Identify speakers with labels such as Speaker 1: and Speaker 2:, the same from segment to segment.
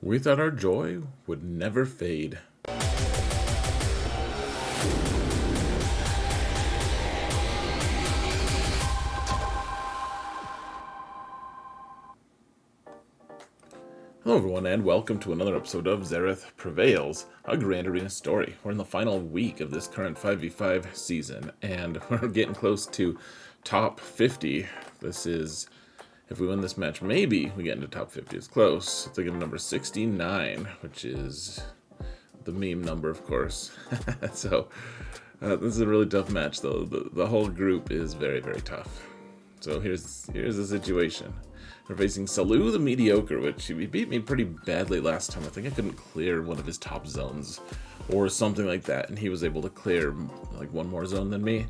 Speaker 1: We thought our joy would never fade. Hello everyone, and welcome to another episode of Xaereth Prevails, a Grand Arena story. We're in the final week of this current 5v5 season, and we're getting close to top 50. This is, if we win this match, maybe we get into top 50. It's close. It's like number 69, which is the meme number, of course. So, this is a really tough match, though. The whole group is very, very tough. So here's the situation. We're facing Salu the Mediocre, which he beat me pretty badly last time. I think I couldn't clear one of his top zones or something like that, and he was able to clear like one more zone than me.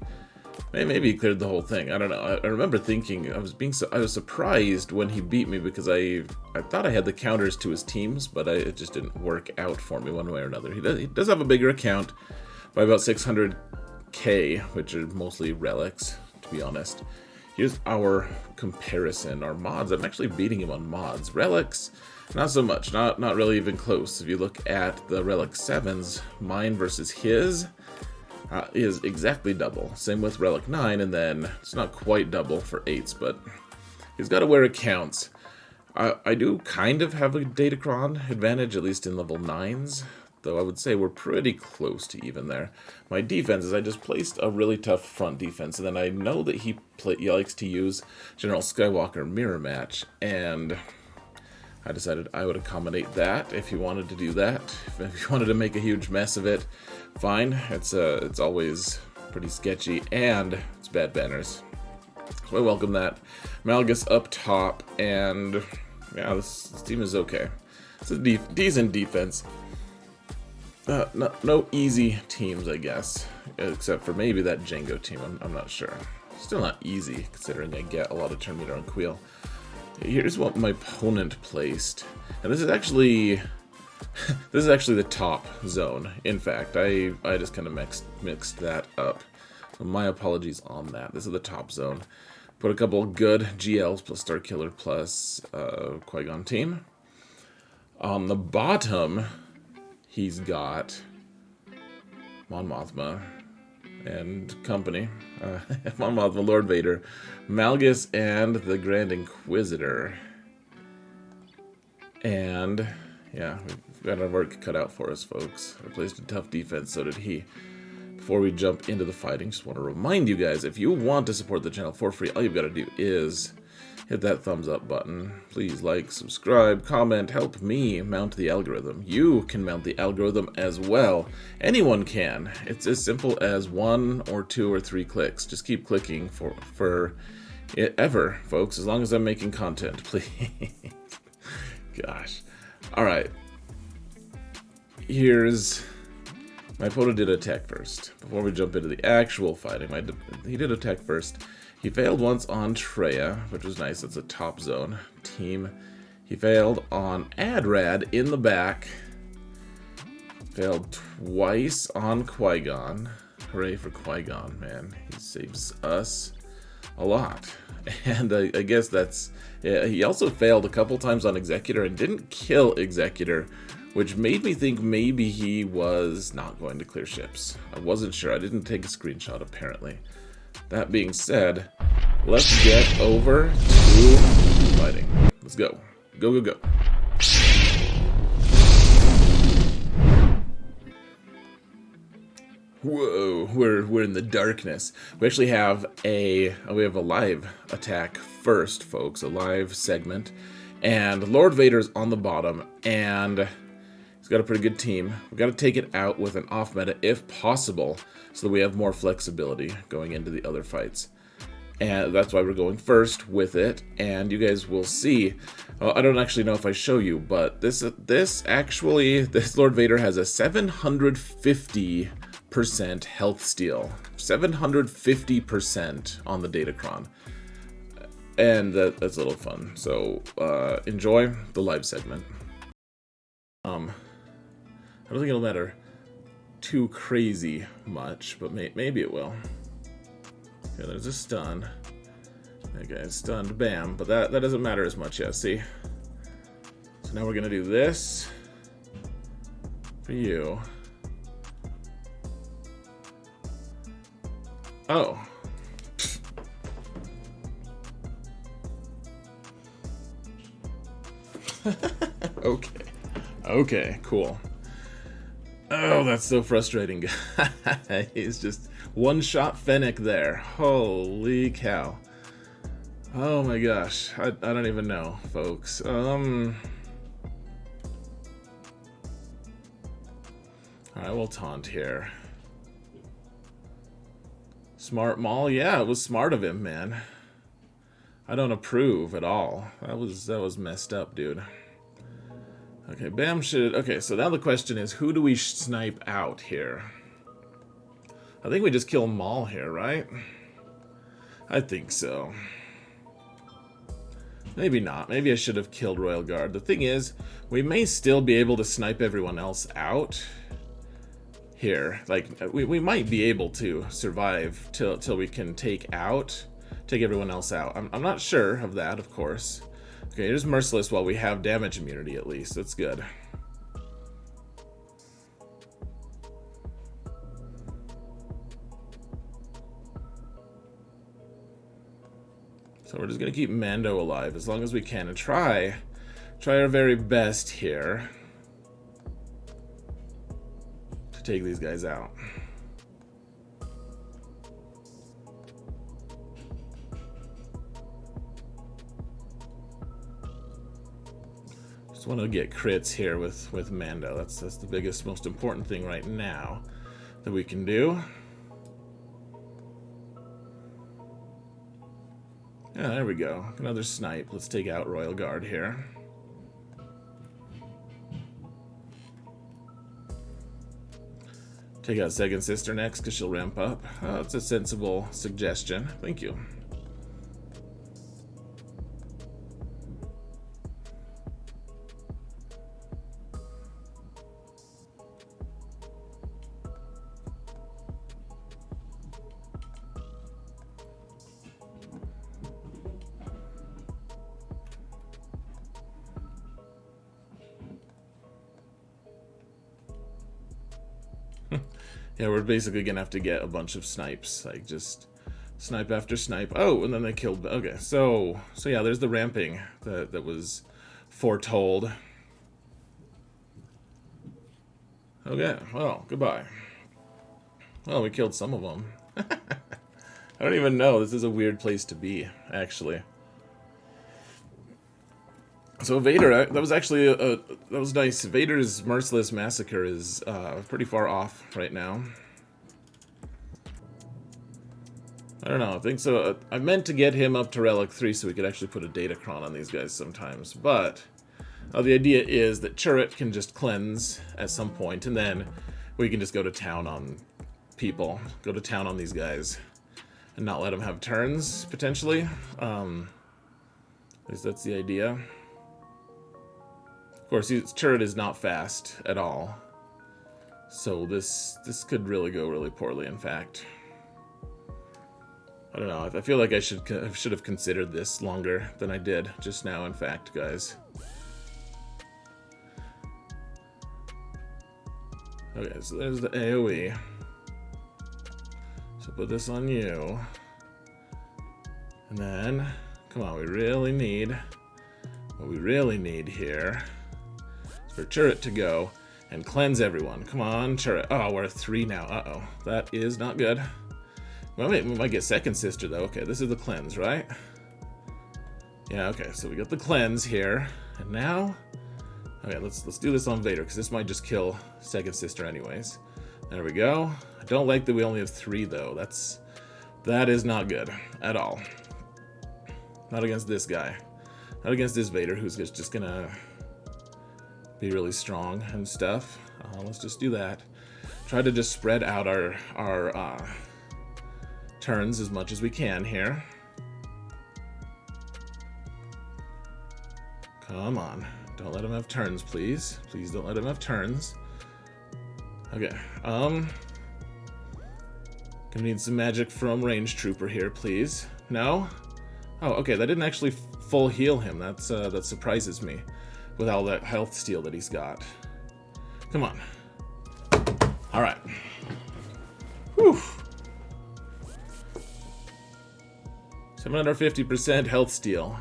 Speaker 1: Maybe he cleared the whole thing. I don't know. I remember thinking I was surprised when he beat me because I thought I had the counters to his teams, but it just didn't work out for me one way or another. He does have a bigger account by about 600k, which are mostly relics, to be honest. Here's our comparison, our mods. I'm actually beating him on mods. Relics, not so much, not really even close. If you look at the Relic 7s, mine versus his is exactly double. Same with Relic 9, and then it's not quite double for 8s, but he's got to wear accounts. I do kind of have a Datacron advantage, at least in level 9s. Though I would say we're pretty close to even there. My defense is I just placed a really tough front defense, and then I know that he likes to use General Skywalker mirror match, and I decided I would accommodate that if he wanted to do that. If he wanted to make a huge mess of it, fine. It's always pretty sketchy, and it's bad banners. So I welcome that. Malgus up top, and yeah, this team is okay. It's a decent defense. No easy teams, I guess, except for maybe that Django team. I'm not sure. Still not easy, considering I get a lot of turn meter on Queel. Here's what my opponent placed, and this is actually the top zone. In fact, I just kind of mixed that up. So my apologies on that. This is the top zone. Put a couple good GLs plus Starkiller plus Qui-Gon team. On the bottom, he's got Mon Mothma and company. Mon Mothma, Lord Vader, Malgus, and the Grand Inquisitor. And yeah, we've got our work cut out for us, folks. I placed a tough defense, so did he. Before we jump into the fighting, just want to remind you guys, if you want to support the channel for free, all you've got to do is hit that thumbs up button. Please like, subscribe, comment, help me mount the algorithm. You can mount the algorithm as well. Anyone can. It's as simple as 1 or 2 or 3 clicks. Just keep clicking for it ever, folks, as long as I'm making content, please. Gosh. Alright. Here's... My opponent did attack first. Before we jump into the actual fighting, he did attack first. He failed once on Treya, which was nice. That's a top zone team. He failed on AdRad in the back. Failed twice on Qui-Gon. Hooray for Qui-Gon, man. He saves us a lot. And I guess that's... Yeah, he also failed a couple times on Executor and didn't kill Executor, which made me think maybe he was not going to clear ships. I wasn't sure. I didn't take a screenshot, apparently. That being said, let's get over to fighting. Let's go. Go, go, go. Whoa, we're in the darkness. We actually have a live attack first, folks, a live segment. And Lord Vader's on the bottom, and he's got a pretty good team. We've got to take it out with an off meta if possible, so that we have more flexibility going into the other fights. And that's why we're going first with it, and you guys will see. I don't actually know if I show you, but this Lord Vader has a 750% health steal. 750% on the Datacron. And that's a little fun. So enjoy the live segment. I don't think it'll matter too crazy much, but maybe it will. Okay, there's a stun. That guy's stunned, bam, but that doesn't matter as much yet, see? So now we're gonna do this for you. Oh. Okay. Okay, cool. Oh, that's so frustrating. He's just one-shot Fennec there. Holy cow. Oh my gosh. I don't even know, folks. Alright, we'll taunt here. Smart Maul? Yeah, it was smart of him, man. I don't approve at all. That was messed up, dude. Okay, Bam should... Okay, so now the question is, who do we snipe out here? I think we just kill Maul here, right? I think so. Maybe not. Maybe I should have killed Royal Guard. The thing is, we may still be able to snipe everyone else out here. Like, we might be able to survive till we can take everyone else out. I'm not sure of that, of course. Okay, here's Merciless while we have damage immunity at least. That's good. So we're just gonna keep Mando alive as long as we can and try our very best here to take these guys out. Just want to get crits here with Mando. That's the biggest, most important thing right now that we can do. Yeah, there we go. Another snipe. Let's take out Royal Guard here. Take out Second Sister next because she'll ramp up. That's a sensible suggestion. Thank you. Yeah, we're basically gonna have to get a bunch of snipes, like just snipe after snipe. Oh, and then they killed. Okay, so yeah, there's the ramping that was foretold. Okay, well, goodbye. Well, we killed some of them. I don't even know. This is a weird place to be, actually. So Vader, that was actually that was nice. Vader's Merciless Massacre is pretty far off right now. I don't know, I think so. I meant to get him up to Relic 3 so we could actually put a Datacron on these guys sometimes, but the idea is that Turret can just cleanse at some point, and then we can just go to town on people, go to town on these guys, and not let them have turns, potentially. At least that's the idea. Of course, his turret is not fast at all, so this could really go really poorly, in fact. I don't know, I feel like I should have considered this longer than I did just now, in fact, guys. Okay, so there's the AoE. So put this on you. And then, come on, what we really need here is for Turret to go and cleanse everyone. Come on, Turret. Oh, we're at 3 now. Uh-oh. That is not good. Well, we might get Second Sister, though. Okay, this is the cleanse, right? Yeah, okay, so we got the cleanse here. And now... Okay, let's do this on Vader, because this might just kill Second Sister anyways. There we go. I don't like that we only have 3, though. That is not good at all. Not against this guy. Not against this Vader, who's just gonna be really strong and stuff. Let's just do that. Try to just spread out our turns as much as we can here. Come on. Don't let him have turns, please. Please don't let him have turns. Okay. Gonna need some magic from Range Trooper here, please. No? Oh, okay, that didn't actually full heal him. That surprises me. with all that health steal that he's got. Come on. All right. Whew. 750% health steal.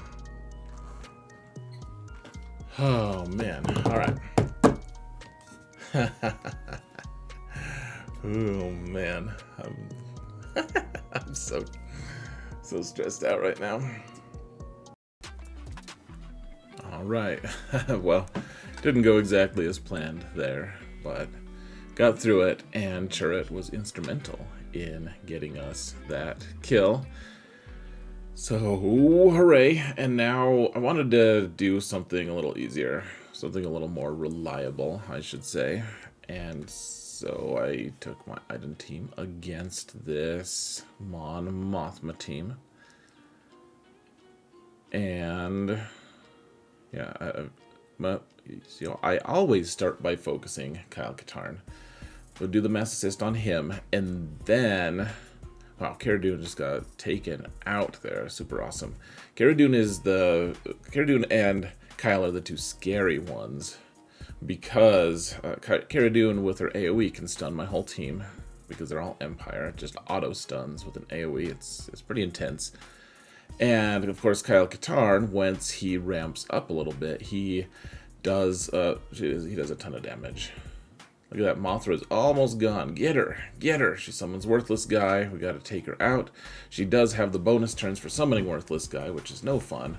Speaker 1: Oh, man. All right. Oh, man. I'm so stressed out right now. All right. Well, didn't go exactly as planned there, but got through it, and Xaereth was instrumental in getting us that kill. So, hooray. And now I wanted to do something a little easier, something a little more reliable, I should say. And so I took my Iden team against this Mon Mothma team. And yeah, I always start by focusing Kyle Katarn. We'll do the mass assist on him, and then, wow, Cara Dune just got taken out there. Super awesome. Cara Dune and Kyle are the two scary ones, because Cara Dune with her AoE can stun my whole team, because they're all Empire, just auto stuns with an AoE. It's pretty intense. And of course, Kyle Katarn, once he ramps up a little bit, he does a ton of damage. Look at that, Mothra is almost gone. Get her, get her. She summons Worthless Guy. We got to take her out. She does have the bonus turns for summoning Worthless Guy, which is no fun.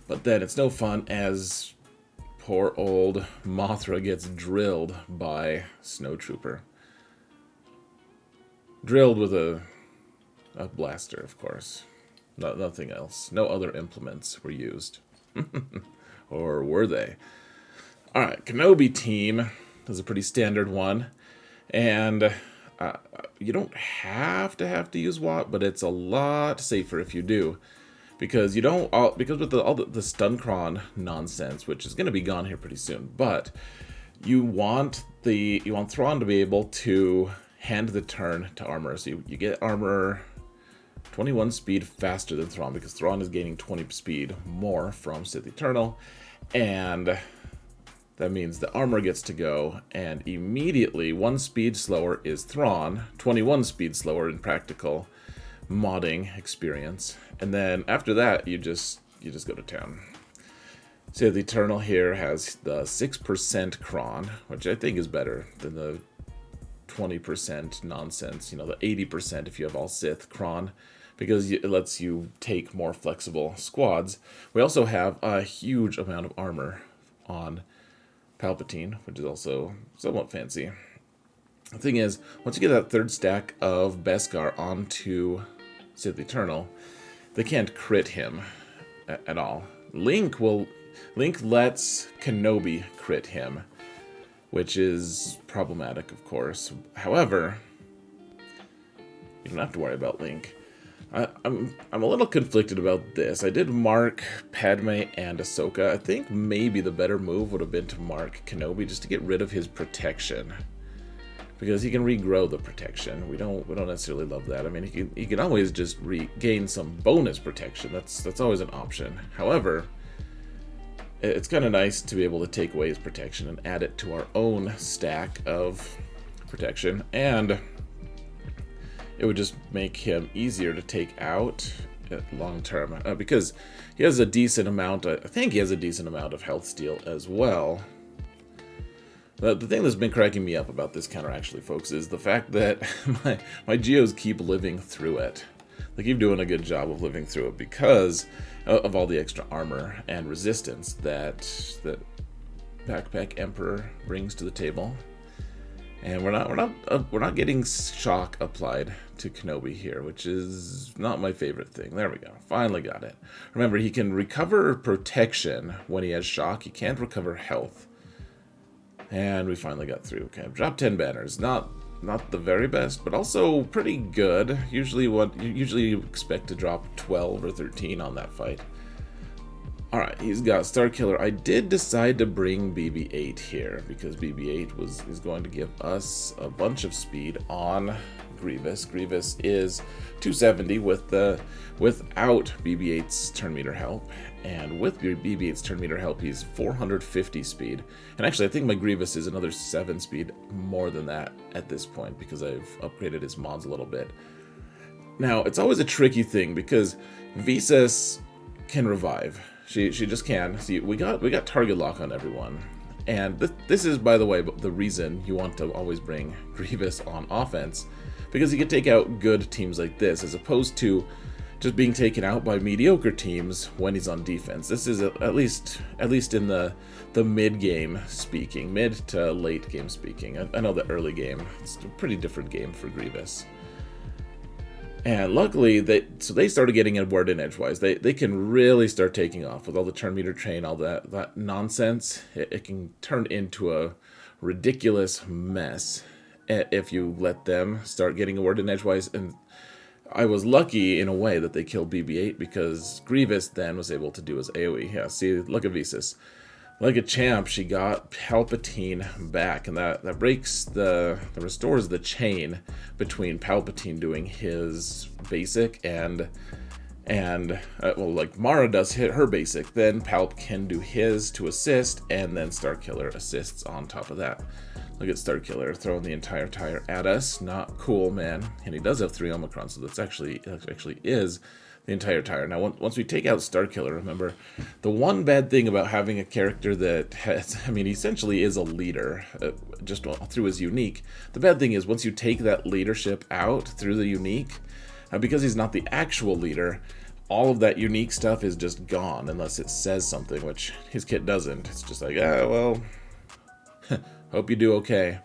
Speaker 1: But then it's no fun as poor old Mothra gets drilled by Snow Trooper. Drilled with a blaster, of course. Nothing else. No other implements were used. Or were they? Alright, Kenobi team is a pretty standard one. And you don't have to use Watt, but it's a lot safer if you do. Because you don't, because with all the Stuncron nonsense, which is going to be gone here pretty soon, but you want Thrawn to be able to hand the turn to armor. So you get armor 21 speed faster than Thrawn, because Thrawn is gaining 20 speed more from Sith Eternal, and that means the armor gets to go, and immediately 1 speed slower is Thrawn, 21 speed slower in practical modding experience, and then after that you just go to town. Sith Eternal here has the 6% Kron, which I think is better than the 20% nonsense, the 80% if you have all Sith Kron, because it lets you take more flexible squads. We also have a huge amount of armor on Palpatine, which is also somewhat fancy. The thing is, once you get that third stack of Beskar onto Sith Eternal, they can't crit him at all. Link lets Kenobi crit him, which is problematic, of course. However, you don't have to worry about Link. I'm a little conflicted about this. I did mark Padme and Ahsoka. I think maybe the better move would have been to mark Kenobi just to get rid of his protection, because he can regrow the protection. We don't necessarily love that. I mean, he can always just regain some bonus protection. That's always an option. However, it's kind of nice to be able to take away his protection and add it to our own stack of protection, and it would just make him easier to take out long term, because he has a decent amount. I think he has a decent amount of health steal as well. The thing that's been cracking me up about this counter, actually, folks, is the fact that my Geos keep living through it. They keep doing a good job of living through it because of all the extra armor and resistance that Backpack Emperor brings to the table. And we're not getting shock applied to Kenobi here, which is not my favorite thing. There we go. Finally got it. Remember, he can recover protection when he has shock. He can't recover health. And we finally got through. Okay, I've dropped 10 banners. Not the very best, but also pretty good. Usually you expect to drop 12 or 13 on that fight. Alright, he's got Starkiller. I did decide to bring BB-8 here, because BB-8 is going to give us a bunch of speed on Grievous. Grievous is 270 without BB-8's turn meter help, and with BB-8's turn meter help, he's 450 speed. And actually, I think my Grievous is another 7 speed more than that at this point because I've upgraded his mods a little bit. Now, it's always a tricky thing because Visas can revive. She just can. See, we got target lock on everyone. And this is, by the way, the reason you want to always bring Grievous on offense, because he can take out good teams like this, as opposed to just being taken out by mediocre teams when he's on defense. This is at least in the mid game speaking, mid to late game speaking. I know the early game, it's a pretty different game for Grievous. And luckily, they started getting a word in edgewise. They can really start taking off with all the turn meter train, all that nonsense. It can turn into a ridiculous mess if you let them start getting a word in edgewise. And I was lucky in a way that they killed BB-8 because Grievous then was able to do his AoE. Yeah, see, look at Visas. Like a champ, she got Palpatine back, and that restores the chain between Palpatine doing his basic and well, like Mara does hit her basic, then Palp can do his to assist, and then Starkiller assists on top of that. Look at Starkiller throwing the entire tire at us. Not cool, man. And he does have 3 Omicron, so that actually is the entire tire. Now, once we take out Starkiller, remember, the one bad thing about having a character that has, essentially is a leader, just through his unique, the bad thing is once you take that leadership out through the unique, because he's not the actual leader, all of that unique stuff is just gone unless it says something, which his kit doesn't. It's just like, well, hope you do okay.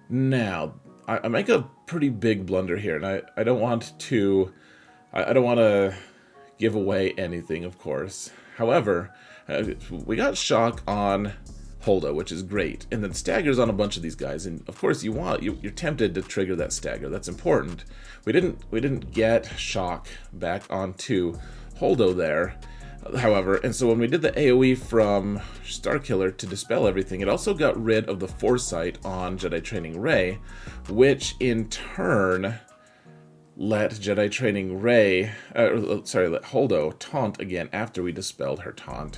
Speaker 1: Now, I make a pretty big blunder here, and I don't want to give away anything, of course. However, we got shock on Holdo, which is great, and then staggers on a bunch of these guys. And of course, you're tempted to trigger that stagger. That's important. We didn't get shock back onto Holdo there, however. And so when we did the AoE from Starkiller to dispel everything, it also got rid of the foresight on Jedi Training Rey, which in turn let Jedi Training Rey, let Holdo taunt again after we dispelled her taunt.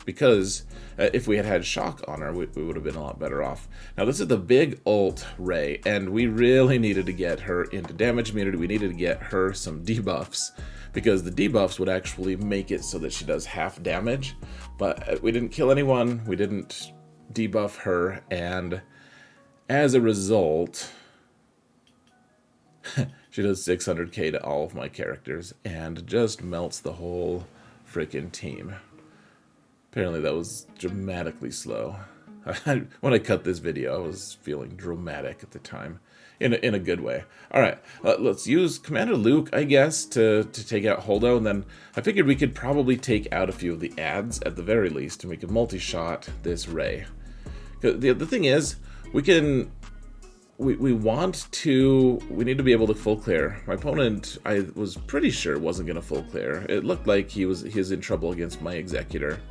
Speaker 1: Because if we had shock on her, we would have been a lot better off. Now, this is the big ult Rey, and we really needed to get her into damage immunity. We needed to get her some debuffs, because the debuffs would actually make it so that she does half damage. But we didn't kill anyone, we didn't debuff her, and as a result, she does 600k to all of my characters and just melts the whole freaking team. Apparently that was dramatically slow. When I cut this video, I was feeling dramatic at the time, in a good way. All right, let's use Commander Luke, I guess, to take out Holdo, and then I figured we could probably take out a few of the ads at the very least, and we could multi-shot this Rey. The thing is, we need to be able to full clear. My opponent, I was pretty sure, wasn't going to full clear. It looked like he was in trouble against my Executor.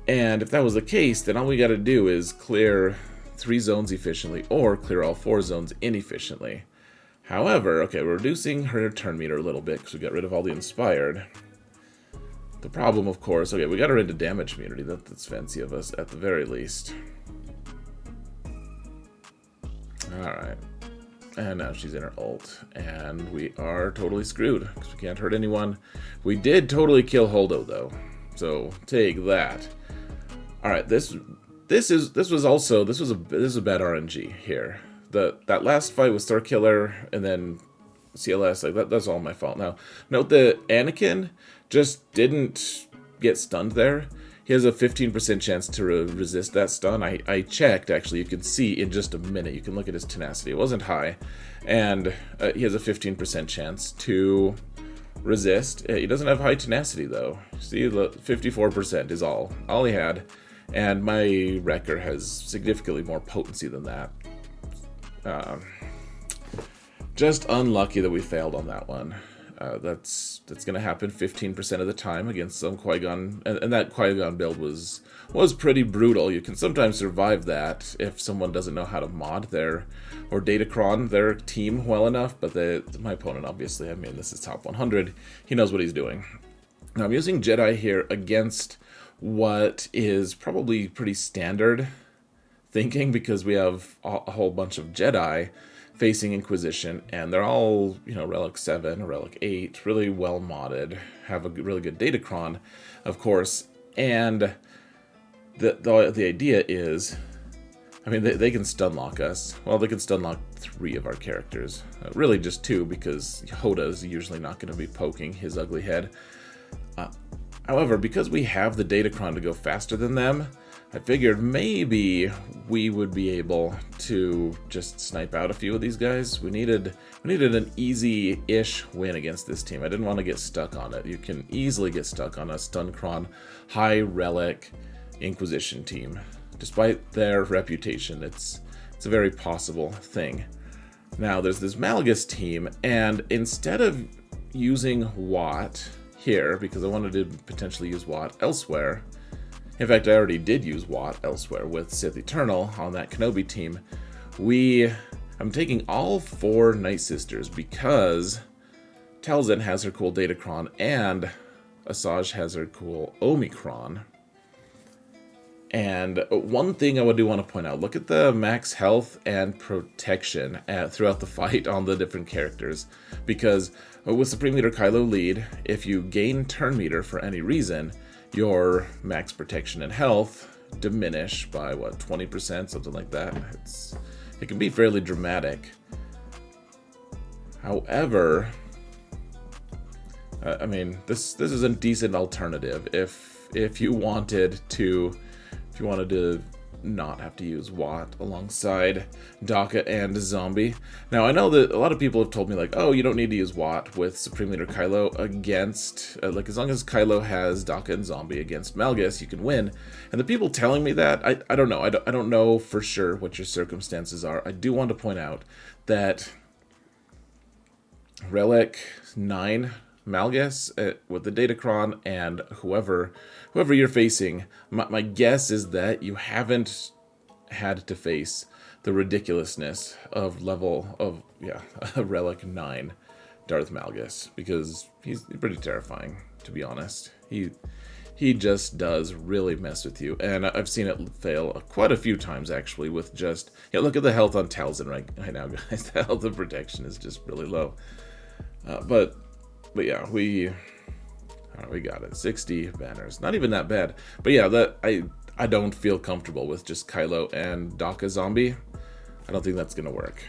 Speaker 1: And if that was the case, then all we got to do is clear 3 zones efficiently, or clear all 4 zones inefficiently. However, okay, we're reducing her turn meter a little bit because we got rid of all the inspired. The problem, of course, okay, we got her into damage immunity. That's fancy of us at the very least. Alright, and now she's in her ult, and we are totally screwed, because we can't hurt anyone. We did totally kill Holdo, though, so take that. Alright, this is a bad RNG here. That last fight with Starkiller, and then CLS, like that's all my fault. Now, note that Anakin just didn't get stunned there. He has a 15% chance to resist that stun. I checked, actually. You can see in just a minute. You can look at his tenacity. It wasn't high. And he has a 15% chance to resist. He doesn't have high tenacity, though. See, 54% is all he had. And my Wrecker has significantly more potency than that. Just unlucky that we failed on that one. That's going to happen 15% of the time against some Qui-Gon, and that Qui-Gon build was was pretty brutal. You can sometimes survive that if someone doesn't know how to mod their or datacron their team well enough, but my opponent, obviously, I mean, this is top 100, he knows what he's doing. Now I'm using Jedi here against what is probably pretty standard thinking, because we have a whole bunch of Jedi facing Inquisition, and they're all, you know, Relic 7 or Relic 8, really well modded, have a really good datacron, of course, and the idea is, I mean, they can stun lock us. Well, they can stun lock 3 of our characters. Really just 2, because Hoda's usually not going to be poking his ugly head. However, because we have the datacron to go faster than them, I figured maybe we would be able to just snipe out a few of these guys. We needed an easy-ish win against this team. I didn't want to get stuck on it. You can easily get stuck on a Stuncron high relic Inquisition team. Despite their reputation, it's a very possible thing. Now, there's this Malgus team, and instead of using Watt here, because I wanted to potentially use Watt elsewhere, in fact, I already did use Watt elsewhere with Sith Eternal on that Kenobi team, I'm taking all 4 Nightsisters because Talzin has her cool Datacron and Asajj has her cool Omicron. And one thing I do want to point out, look at the max health and protection throughout the fight on the different characters. Because with Supreme Leader Kylo lead, if you gain turn meter for any reason, your max protection and health diminish by, what, 20%, something like that. It can be fairly dramatic. However, I mean, this is a decent alternative if you wanted to not have to use Watt alongside Daka and Zombie. Now, I know that a lot of people have told me, like, oh, you don't need to use Watt with Supreme Leader Kylo against, like, as long as Kylo has Daka and Zombie against Malgus, you can win. And the people telling me that, I don't know. I don't know for sure what your circumstances are. I do want to point out that Relic 9 Malgus with the Datacron and whoever you're facing, my guess is that you haven't had to face the ridiculousness of Relic 9 Darth Malgus, because he's pretty terrifying, to be honest. He just does really mess with you, and I've seen it fail quite a few times, actually, with just, look at the health on Talzin right now, guys. The health and protection is just really low. But yeah, we got it. 60 banners. Not even that bad. But yeah, I don't feel comfortable with just Kylo and Daka Zombie. I don't think that's going to work.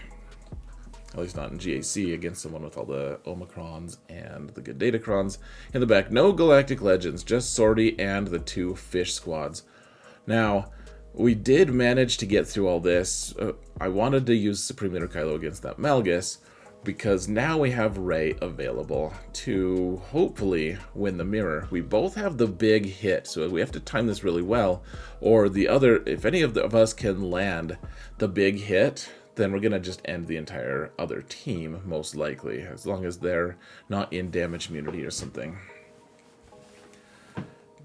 Speaker 1: At least not in GAC against someone with all the Omicrons and the good Datacrons in the back. No Galactic Legends, just Sortie and the 2 fish squads. Now, we did manage to get through all this. I wanted to use Supreme Leader Kylo against that Malgus, because now we have Rey available to hopefully win the mirror. We both have the big hit, so we have to time this really well, or if any of us can land the big hit, then we're going to just end the entire other team, most likely, as long as they're not in damage immunity or something.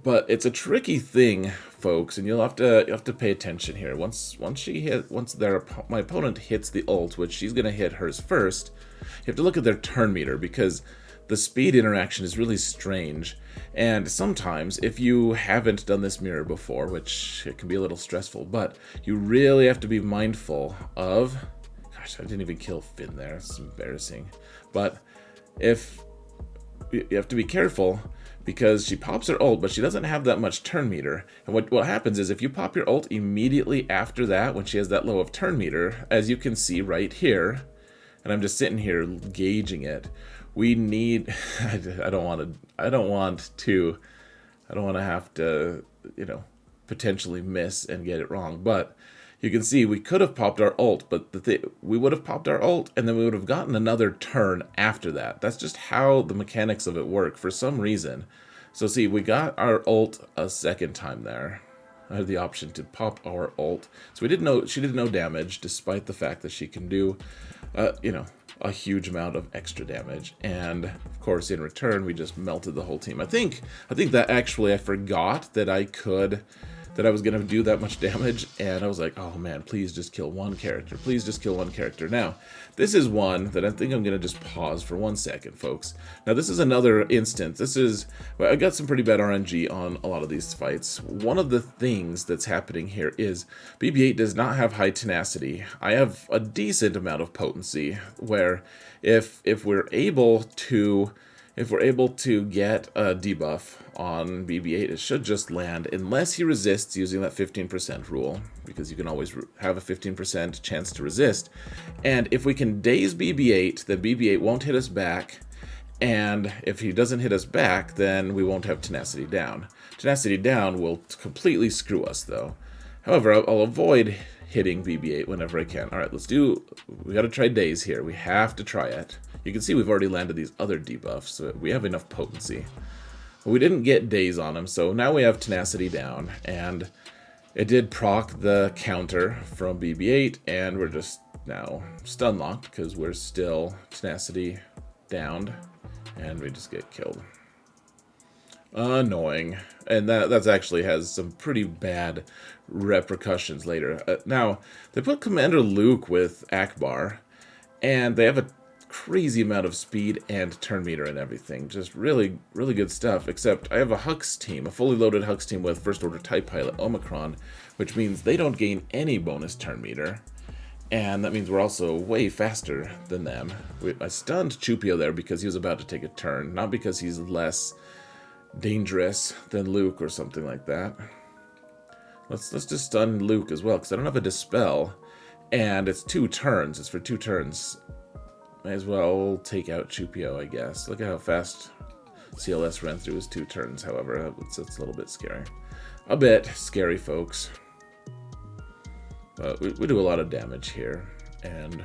Speaker 1: But it's a tricky thing, folks, and you'll have to pay attention here. Once my opponent hits the ult, which she's going to hit hers first, you have to look at their turn meter, because the speed interaction is really strange. And sometimes, if you haven't done this mirror before, which it can be a little stressful, but you really have to be mindful of... Gosh, I didn't even kill Finn there. It's embarrassing. But if you have to be careful, because she pops her ult, but she doesn't have that much turn meter. And what happens is, if you pop your ult immediately after that, when she has that low of turn meter, as you can see right here, and I'm just sitting here gauging it, we need... I don't want to have to, potentially miss and get it wrong. But you can see we could have popped our ult, but we would have popped our ult, and then we would have gotten another turn after that. That's just how the mechanics of it work for some reason. So see, we got our ult a second time there. I had the option to pop our ult. So she did no damage, despite the fact that she can do, a huge amount of extra damage. And of course, in return, we just melted the whole team. I think that actually I forgot that that I was going to do that much damage, and I was like, oh man, please just kill one character. Please just kill one character. Now, this is one that I think I'm going to just pause for 1 second, folks. Now, this is another instance. Well, I got some pretty bad RNG on a lot of these fights. One of the things that's happening here is BB-8 does not have high tenacity. I have a decent amount of potency, where if we're able to get a debuff on BB-8, it should just land, unless he resists using that 15% rule, because you can always have a 15% chance to resist. And if we can daze BB-8, then BB-8 won't hit us back, and if he doesn't hit us back, then we won't have tenacity down. Tenacity down will completely screw us, though. However, I'll avoid hitting BB-8 whenever I can. Alright, we gotta try daze here. We have to try it. You can see we've already landed these other debuffs, so we have enough potency. But we didn't get daze on him, so now we have tenacity down, and it did proc the counter from BB-8, and we're just now stun locked because we're still tenacity downed, and we just get killed. Annoying. And that actually has some pretty bad repercussions later. Now, they put Commander Luke with Ackbar, and they have a crazy amount of speed and turn meter and everything. Just really, really good stuff. Except I have a Hux team, a fully loaded Hux team with First Order TIE Pilot Omicron, which means they don't gain any bonus turn meter. And that means we're also way faster than them. I stunned Chupio there because he was about to take a turn, not because he's less dangerous than Luke or something like that. Let's just stun Luke as well, because I don't have a Dispel, and it's 2 turns. It's for 2 turns. May as well take out Chupio, I guess. Look at how fast CLS ran through his 2 turns, however. It's a little bit scary. A bit scary, folks. But we do a lot of damage here. And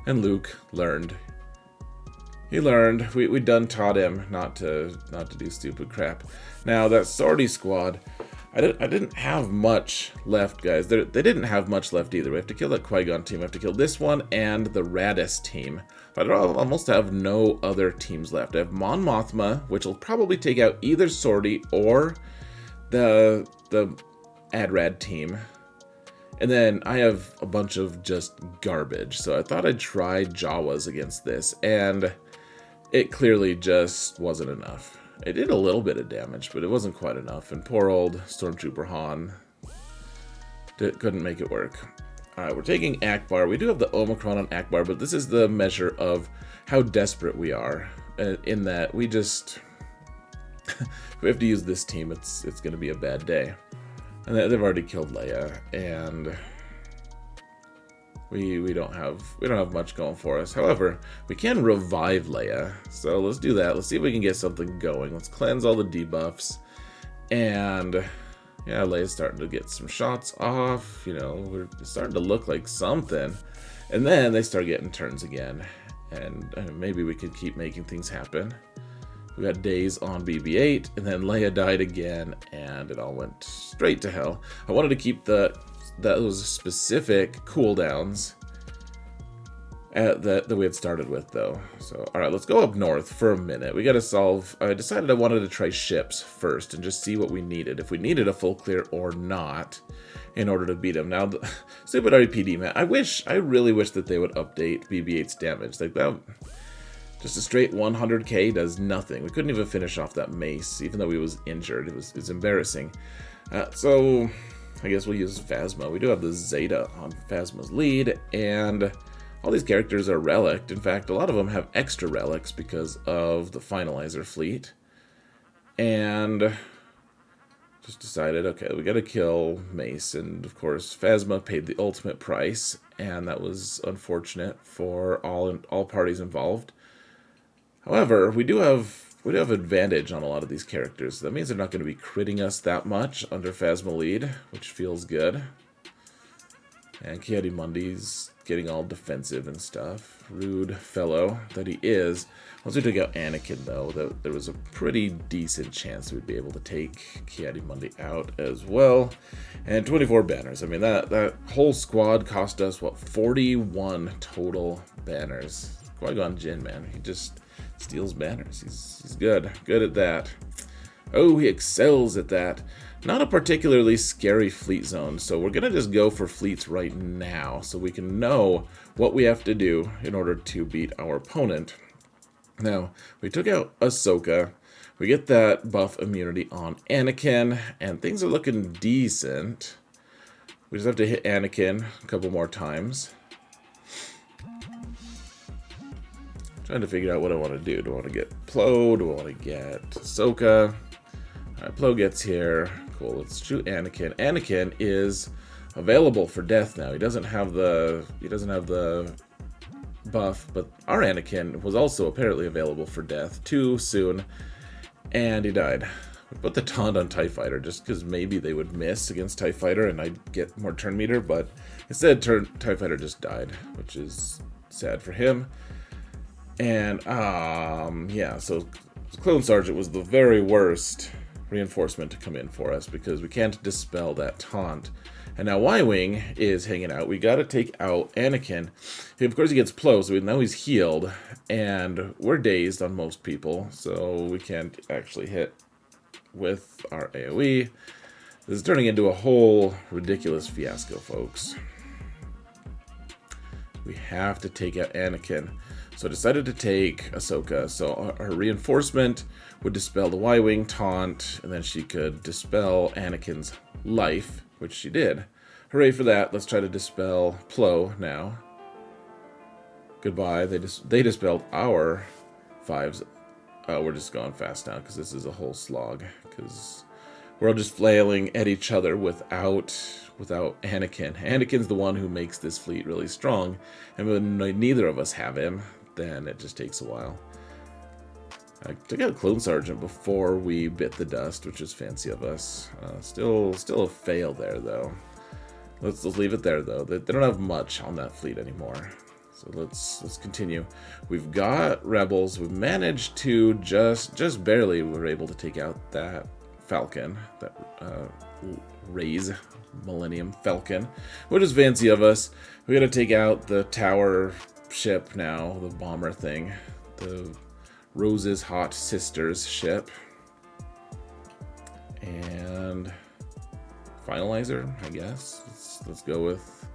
Speaker 1: Luke learned. He learned. We done taught him not to do stupid crap. Now, that Sortie squad, I didn't have much left, guys. They didn't have much left either. We have to kill that Qui-Gon team. We have to kill this one and the Raddus team. But I almost have no other teams left. I have Mon Mothma, which will probably take out either Sortie or the AdRad team. And then I have a bunch of just garbage. So I thought I'd try Jawas against this, and it clearly just wasn't enough. It did a little bit of damage, but it wasn't quite enough. And poor old Stormtrooper Han couldn't make it work. Alright, we're taking Ackbar. We do have the Omicron on Ackbar, but this is the measure of how desperate we are. In that we just... if we have to use this team, it's going to be a bad day. And they've already killed Leia, and we don't have much going for us. However, we can revive Leia, so let's do that. Let's see if we can get something going. Let's cleanse all the debuffs, and yeah, Leia's starting to get some shots off. You know, we're starting to look like something. And then they start getting turns again, and maybe we could keep making things happen. We got days on BB-8, and then Leia died again, and it all went straight to hell. I wanted to keep those specific cooldowns that we had started with, though. So, alright, let's go up north for a minute. We gotta solve... I decided I wanted to try ships first and just see what we needed, if we needed a full clear or not, in order to beat him. Now, the stupid RPD, man. I really wish that they would update BB-8's damage. Like, that... Just a straight 100k does nothing. We couldn't even finish off that mace, even though he was injured. It's embarrassing. So, I guess we'll use Phasma. We do have the Zeta on Phasma's lead, and all these characters are relicked. In fact, a lot of them have extra relics because of the Finalizer fleet. And just decided, okay, we gotta kill Mace, and of course, Phasma paid the ultimate price, and that was unfortunate for all parties involved. However, we do have advantage on a lot of these characters. That means they're not going to be critting us that much under Phasma lead, which feels good. And Ki-Adi-Mundi's getting all defensive and stuff. Rude fellow that he is. Once we took out Anakin, though, there was a pretty decent chance we'd be able to take Ki-Adi-Mundi out as well. And 24 banners. I mean, that whole squad cost us, what, 41 total banners. Qui-Gon Jinn, man, he just steals banners. He's good at that. Oh, he excels at that. not a particularly scary fleet zone, so we're going to just go for fleets right now so we can know what we have to do in order to beat our opponent. Now, we took out Ahsoka. We get that buff immunity on Anakin, and things are looking decent. We just have to hit Anakin a couple more times. Trying to figure out what I want to do. Do I want to get Plo? Do I want to get Ahsoka? Alright, Plo gets here. Cool, let's shoot Anakin. Anakin is available for death now. He doesn't have the buff, but our Anakin was also apparently available for death too soon, and he died. We put the taunt on TIE Fighter just because maybe they would miss against TIE Fighter and I'd get more turn meter, but instead TIE Fighter just died, which is sad for him. And yeah, so Clone Sergeant was the very worst reinforcement to come in for us because we can't dispel that taunt. And now Y-Wing is hanging out. We got to take out Anakin. Of course, he gets Plo, so we know he's healed. And we're dazed on most people, so we can't actually hit with our AoE. This is turning into a whole ridiculous fiasco, folks. We have to take out Anakin. So I decided to take Ahsoka. So her reinforcement would dispel the Y-Wing taunt, and then she could dispel Anakin's life, which she did. Hooray for that. Let's try to dispel Plo now. Goodbye. They dispelled our 5s. We're just going fast now because this is a whole slog. Because we're all just flailing at each other without Anakin. Anakin's the one who makes this fleet really strong. And when neither of us have him, then it just takes a while. I took out Clone Sergeant before we bit the dust, which is fancy of us. Still a fail there, though. Let's leave it there, though. They don't have much on that fleet anymore. So let's continue. We've got Rebels. We've managed to just barely were able to take out that Falcon, that Ray's Millennium Falcon, which is fancy of us. We got to take out the tower ship now, the bomber thing, the Rose's Hot Sisters ship, and Finalizer, I guess. Let's go with.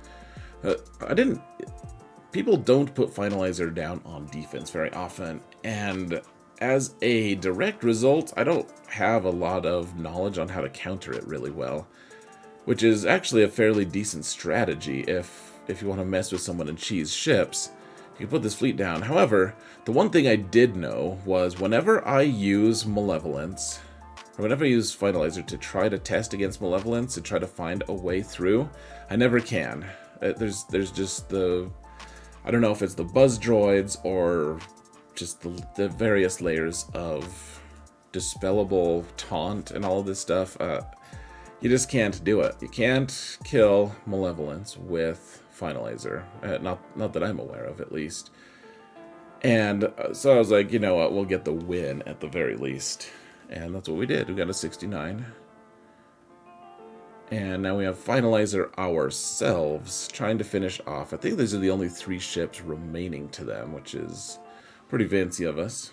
Speaker 1: People don't put Finalizer down on defense very often, and as a direct result, I don't have a lot of knowledge on how to counter it really well, which is actually a fairly decent strategy if you want to mess with someone and cheese ships. You can put this fleet down. However, the one thing I did know was whenever I use Malevolence, or whenever I use Finalizer to try to test against Malevolence, to try to find a way through, I never can. There's just the... I don't know if it's the buzz droids or just the various layers of dispellable taunt and all of this stuff. You just can't do it. You can't kill Malevolence with Finalizer. Not that I'm aware of, at least. And so I was like, you know what, we'll get the win at the very least. And that's what we did. We got a 69. And now we have Finalizer ourselves, trying to finish off. I think these are the only 3 ships remaining to them, which is pretty fancy of us.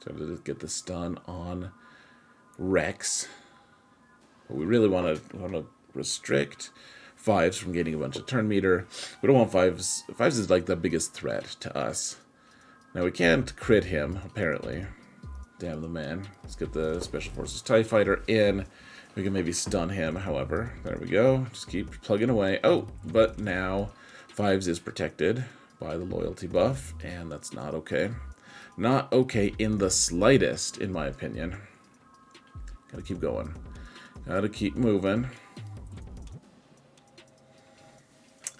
Speaker 1: Trying to get the stun on Rex. But we really want to restrict 5s from getting a bunch of turn meter. We don't want 5s. 5s is like the biggest threat to us. Now we can't crit him, apparently. Damn the man. Let's get the Special Forces TIE Fighter in. We can maybe stun him, however. There we go. Just keep plugging away. Oh, but now 5s is protected by the loyalty buff, and that's not okay. Not okay in the slightest, in my opinion. Gotta keep going. Gotta keep moving.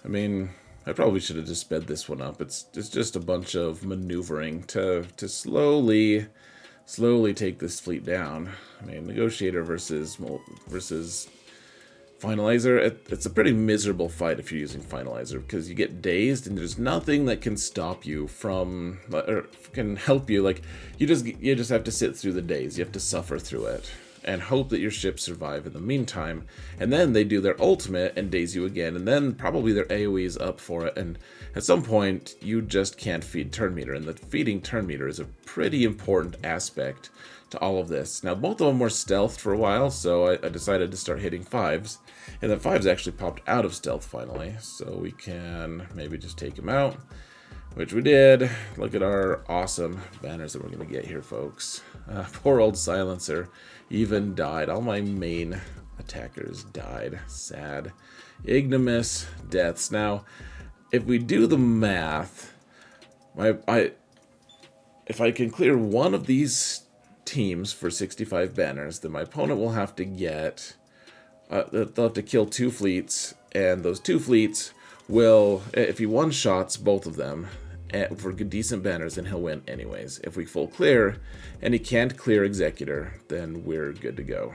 Speaker 1: I mean, I probably should have just sped this one up. It's just a bunch of maneuvering to slowly take this fleet down. I mean, Negotiator versus Finalizer, it's a pretty miserable fight if you're using Finalizer, because you get dazed and there's nothing that can stop you from, or can help you. Like, you just have to sit through the daze. You have to suffer through it and hope that your ships survive in the meantime. And then they do their ultimate and daze you again, and then probably their AoE is up for it, and at some point you just can't feed turn meter, and the feeding turn meter is a pretty important aspect to all of this. Now, both of them were stealthed for a while, so I decided to start hitting 5s. And then 5s actually popped out of stealth finally, so we can maybe just take him out, which we did. Look at our awesome banners that we're going to get here, folks. Poor old Silencer even died. All my main attackers died. Sad. Ignomous deaths. Now, if we do the math, if I can clear one of these teams for 65 banners, then my opponent will have to get, they'll have to kill 2 fleets, and those 2 fleets will, if he one-shots both of them for decent banners, then he'll win anyways. If we full clear, and he can't clear Executor, then we're good to go.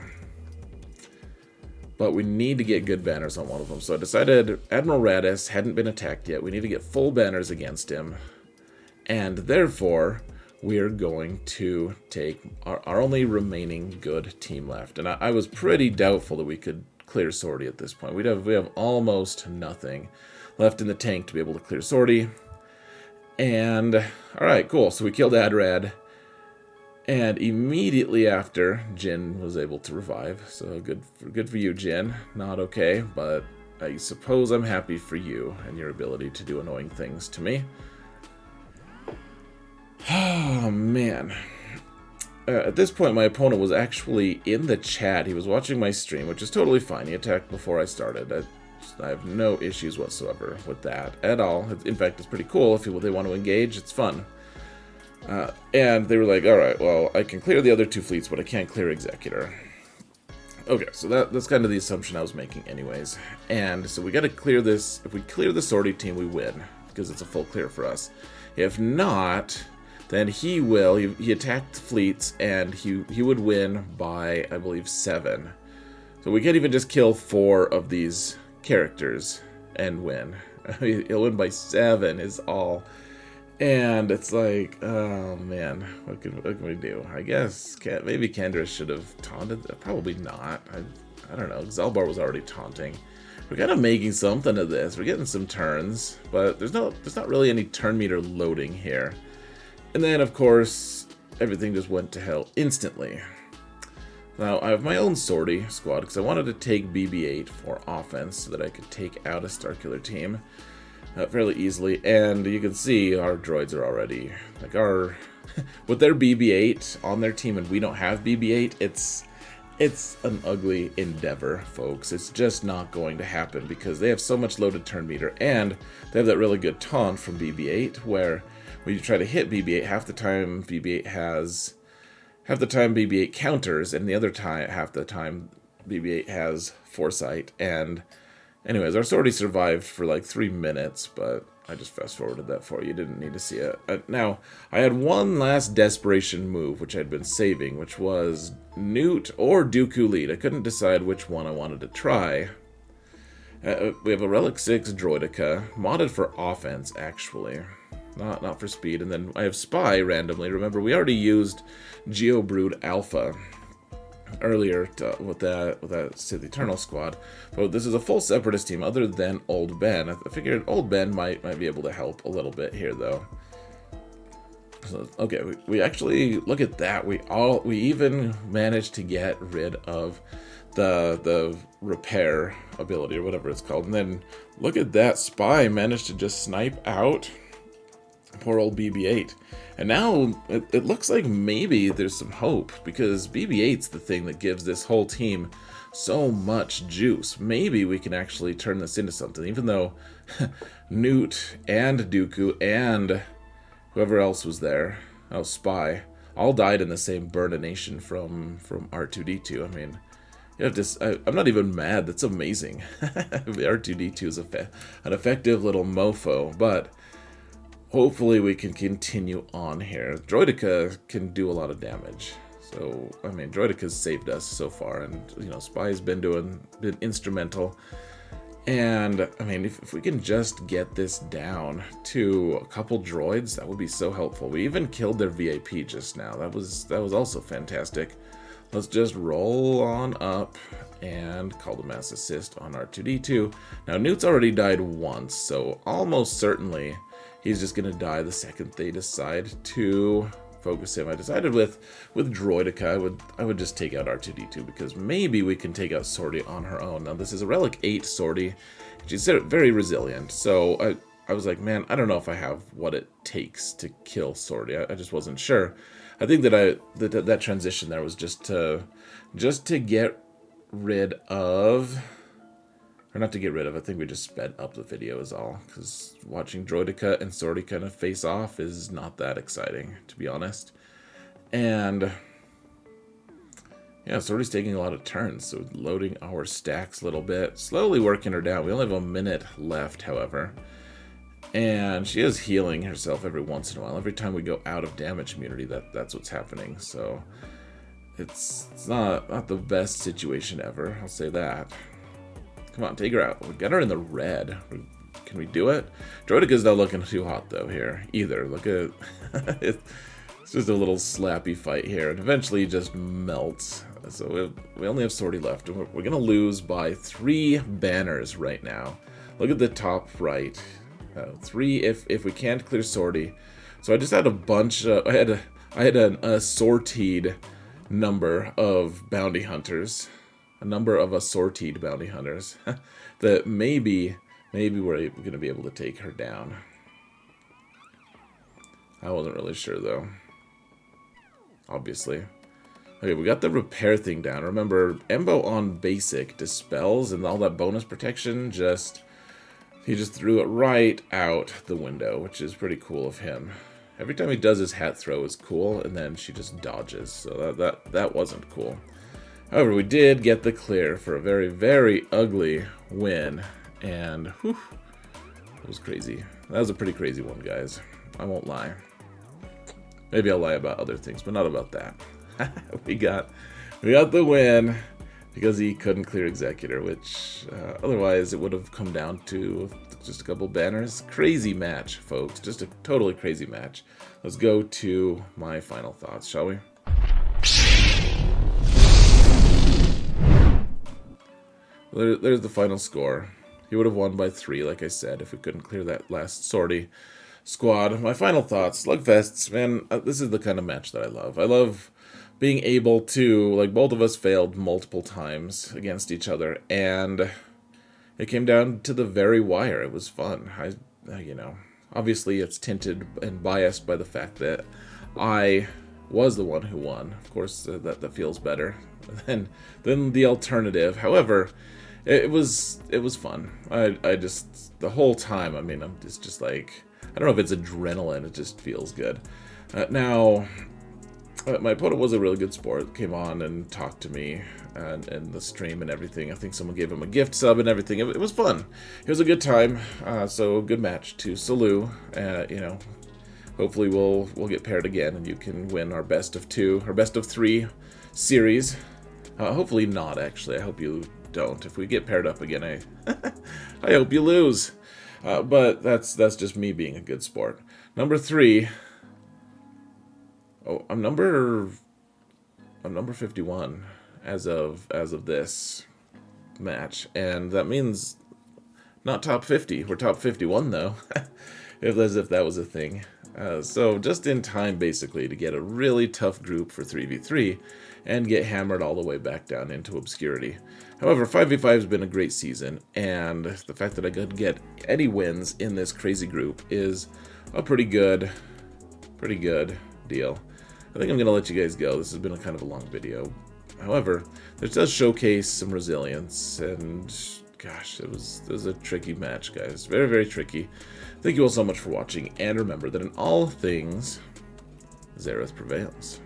Speaker 1: But we need to get good banners on one of them, so I decided Admiral Raddus hadn't been attacked yet. We need to get full banners against him, and therefore we're going to take our only remaining good team left. And I was pretty doubtful that we could clear Sortie at this point. We have almost nothing left in the tank to be able to clear Sortie. And alright, cool. So we killed AdRad. And immediately after, Jin was able to revive. So good for you, Jin. Not okay, but I suppose I'm happy for you and your ability to do annoying things to me. Oh, man. At this point, my opponent was actually in the chat. He was watching my stream, which is totally fine. He attacked before I started. I have no issues whatsoever with that at all. In fact, it's pretty cool. If they want to engage, it's fun. And they were like, alright, well, I can clear the other 2 fleets, but I can't clear Executor. Okay, so that's kind of the assumption I was making anyways. And so we got to clear this. If we clear the Sortie team, we win, because it's a full clear for us. If not, then he will. He attacked fleets, and he would win by, I believe, 7. So we can't even just kill 4 of these characters and win. He'll win by 7 is all. And it's like, oh man, what can we do? I guess maybe Kendra should have taunted. Probably not. I don't know. Xalbar was already taunting. We're kind of making something of this. We're getting some turns, but there's not really any turn meter loading here. And then, of course, everything just went to hell instantly. Now, I have my own Sortie squad because I wanted to take BB-8 for offense so that I could take out a Starkiller team fairly easily. And you can see our droids are already, like, with their BB-8 on their team and we don't have BB-8, it's an ugly endeavor, folks. It's just not going to happen because they have so much loaded turn meter, and they have that really good taunt from BB-8 where when you try to hit BB-8, half the time BB-8 counters, and the other time, half the time BB-8 has foresight. And anyways, our Sortie survived for like 3 minutes, but I just fast forwarded that for you. You didn't need to see it. Now, I had one last desperation move, which I'd been saving, which was Nute or Dooku lead. I couldn't decide which one I wanted to try. We have a Relic 6 Droidica, modded for offense, actually. Not for speed. And then I have Spy randomly. Remember, we already used Geobrood Alpha earlier with that Sith Eternal squad. But this is a full Separatist team other than Old Ben. I figured Old Ben might be able to help a little bit here, though. So, okay, we actually, look at that. We even managed to get rid of the repair ability or whatever it's called. And then look at that, Spy managed to just snipe out poor old BB-8. And now it looks like maybe there's some hope, because BB-8's the thing that gives this whole team so much juice. Maybe we can actually turn this into something, even though Nute and Dooku and whoever else was there, Spy, all died in the same burnination from R2-D2. I mean, you have to, I'm not even mad. That's amazing. R2-D2 is an effective little mofo, but hopefully we can continue on here. Droidica can do a lot of damage. So, I mean, Droidica's saved us so far, and, you know, Spy's been instrumental. And, I mean, if we can just get this down to a couple droids, that would be so helpful. We even killed their VIP just now. That was also fantastic. Let's just roll on up and call the mass assist on R2-D2. Now, Nute's already died once, so almost certainly he's just going to die the second they decide to focus him. I decided with Droidica, I would just take out R2-D2 because maybe we can take out Sortie on her own. Now this is a Relic 8 Sortie. She's very resilient, so I was like, man, I don't know if I have what it takes to kill Sortie. I just wasn't sure. I think that that transition there was just to get rid of, or not to get rid of. I think we just sped up the video is all, because watching Droidica and Sortie kind of face off is not that exciting, to be honest. And yeah, Sortie's taking a lot of turns, so loading our stacks a little bit, slowly working her down. We only have a minute left, however. And she is healing herself every once in a while. Every time we go out of damage immunity, that's what's happening. So it's not the best situation ever, I'll say that. Come on, take her out. We got her in the red. Can we do it? Droidica's not looking too hot though here either. Look at it's just a little slappy fight here, and eventually he just melts. So we only have Sortie left, and we're gonna lose by 3 banners right now. Look at the top right. 3 if we can't clear Sortie. So I just had a bunch of, I had a assorted number of bounty hunters, a number of assorted bounty hunters that maybe we're going to be able to take her down. I wasn't really sure though. Obviously. Okay, we got the repair thing down. Remember, Embo on basic dispels and all that bonus protection he just threw it right out the window, which is pretty cool of him. Every time he does his hat throw is cool, and then she just dodges, so that wasn't cool. However, we did get the clear for a very, very ugly win, and whew, it was crazy. That was a pretty crazy one, guys. I won't lie. Maybe I'll lie about other things, but not about that. we got the win. Because he couldn't clear Executor, which otherwise it would have come down to just a couple banners. Crazy match, folks. Just a totally crazy match. Let's go to my final thoughts, shall we? There's the final score. He would have won by 3, like I said, if we couldn't clear that last Sortie squad. My final thoughts. Slugfests, man, this is the kind of match that I love. I love being able to, like, both of us failed multiple times against each other, and it came down to the very wire. It was fun. You know, obviously it's tinted and biased by the fact that I was the one who won. Of course, that feels better than the alternative. However, it was fun. I just, the whole time, I mean, I'm just like, I don't know if it's adrenaline, it just feels good. Now, my opponent was a really good sport. Came on and talked to me and the stream and everything. I think someone gave him a gift sub and everything. It was fun. It was a good time. So good match to Salu. You know, hopefully we'll get paired again and you can win our best of 2 or best of 3 series. Hopefully not, actually. I hope you don't. If we get paired up again, I hope you lose. But that's just me being a good sport. Number 3. Oh, I'm number 51 as of this match, and that means not top 50. We're top 51 though, as if that was a thing. So just in time basically to get a really tough group for 3v3 and get hammered all the way back down into obscurity. However, 5v5 has been a great season, and the fact that I could get any wins in this crazy group is a pretty good deal. I think I'm going to let you guys go. This has been a kind of a long video. However, this does showcase some resilience, and gosh, it was a tricky match, guys. Very, very tricky. Thank you all so much for watching, and remember that in all things, Xaereth prevails.